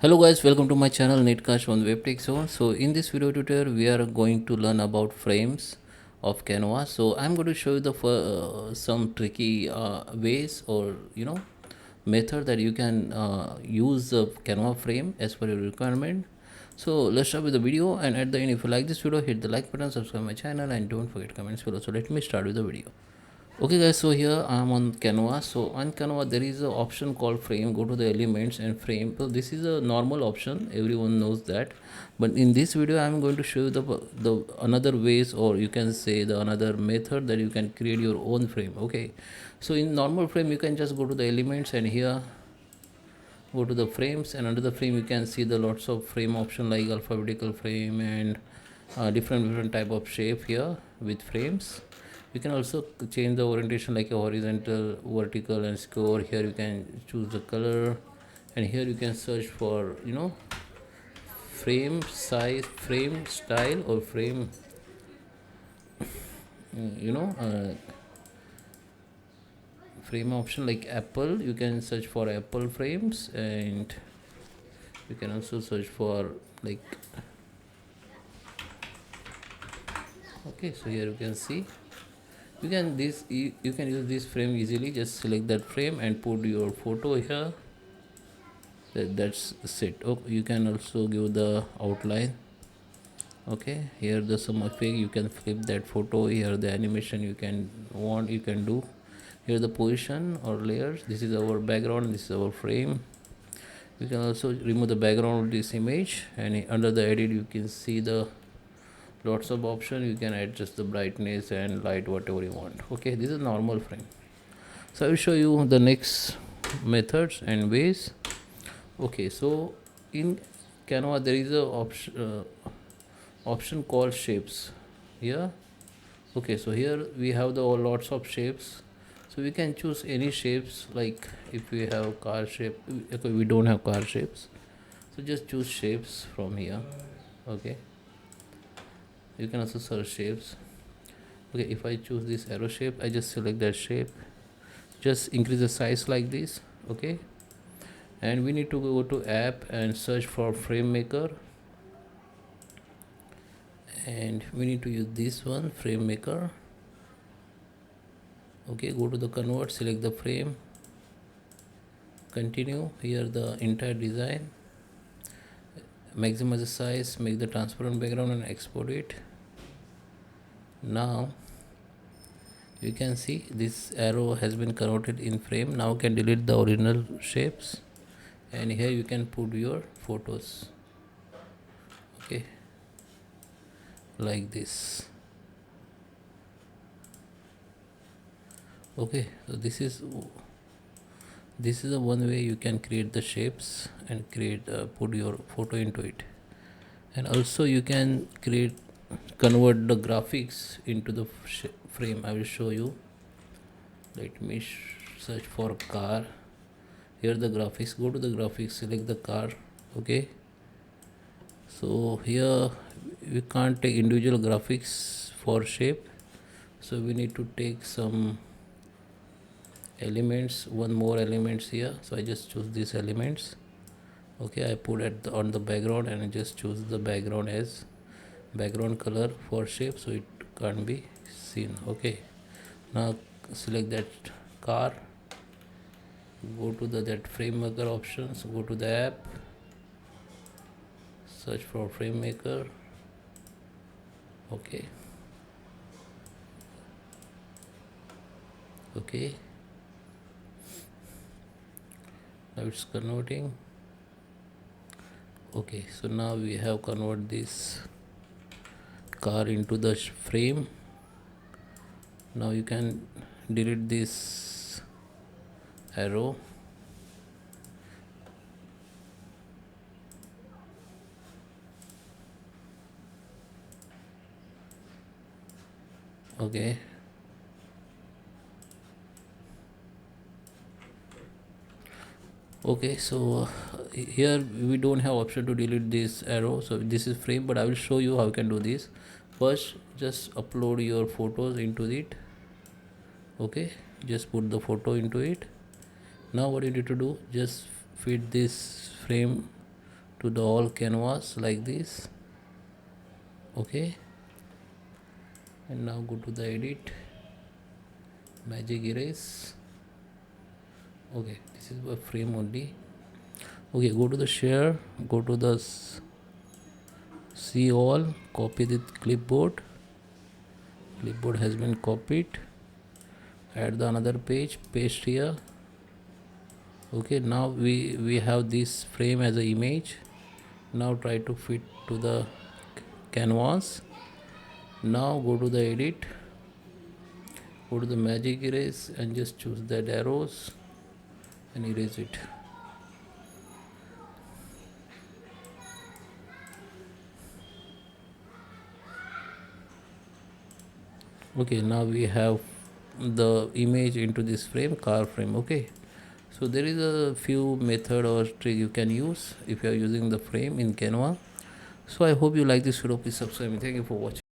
Hello guys, welcome to my channel Netcast on WebTech Zone. So in this video tutorial we are going to learn about frames of Canva. So I'm going to show you the some tricky ways or method that you can use the Canva frame as per your requirement. So let's start with the video, and at the end if you like this video hit the like button, subscribe my channel, and don't forget comments below. So let me start with the video. Okay guys, so here I am on Canva. So on Canva there is an option called frame. Go to the elements and frame. So this is a normal option, everyone knows that, but in this video I am going to show you the another ways, or you can say the another method that you can create your own frame. Okay, so in normal frame you can just go to the elements, and here go to the frames, and under the frame you can see the lots of frame option like alphabetical frame and different type of shape here with frames. You can also change the orientation like a horizontal, vertical, and score. Here you can choose the color, and here you can search for frame size, frame style, or frame you know frame option like apple. You can search for apple frames, and you can also search for like, okay, so here you can see you can use this frame easily. Just select that frame and put your photo here. That's it. Oh, you can also give the outline. Okay, here the some effect, you can flip that photo. Here the animation you can do. Here the position or layers. This is our background, this is our frame. You can also remove the background of this image, and under the edit you can see the lots of option. You can adjust the brightness and light, whatever you want. Okay, this is normal frame. So I will show you the next methods and ways. Okay, so in Canva there is a option called shapes here. Okay, so here we have the lots of shapes, so we can choose any shapes. Like if we have car shape, okay, we don't have car shapes, so just choose shapes from here. Okay, you can also search shapes. Okay, if I choose this arrow shape, I just select that shape, just increase the size like this. Okay, and we need to go to app and search for frame maker, and we need to use this one, frame maker. Okay, go to the convert, select the frame, continue. Here the entire design, maximize the size, make the transparent background, and export it. Now you can see this arrow has been converted in frame. Now you can delete the original shapes, and here you can put your photos. Okay, like this. Okay, so this is the one way you can create the shapes and create put your photo into it. And also you can convert the graphics into the frame. I will show you. Let me search for car. Here the graphics, go to the graphics, select the car. Okay, so here we can't take individual graphics for shape, so we need to take some elements, one more elements here. So I just choose these elements. Okay, I put on the background, and I just choose the background as background color for shape, so it can't be seen. Okay, now select that car, go to that frame maker options, go to the app, search for frame maker. Okay, okay, now it's converting. Okay, so now we have converted this car into the frame. Now you can delete this arrow. Okay, okay, so here we don't have option to delete this arrow, so this is frame, but I will show you how you can do this. First, just upload your photos into it. Okay, just put the photo into it. Now what you need to do, just fit this frame to the all canvas like this. Okay, and now go to the edit, magic erase. Okay, this is a frame only. Okay, go to the share, go to the see all, copy the clipboard has been copied, add the another page, paste here. Okay, now we have this frame as an image. Now try to fit to the canvas. Now go to the edit, go to the magic erase and just choose that arrows and erase it. Okay, now we have the image into this frame, car frame. Okay, so there is a few method or trick you can use if you are using the frame in Canva. So I hope you like this video. Please subscribe me. Thank you for watching.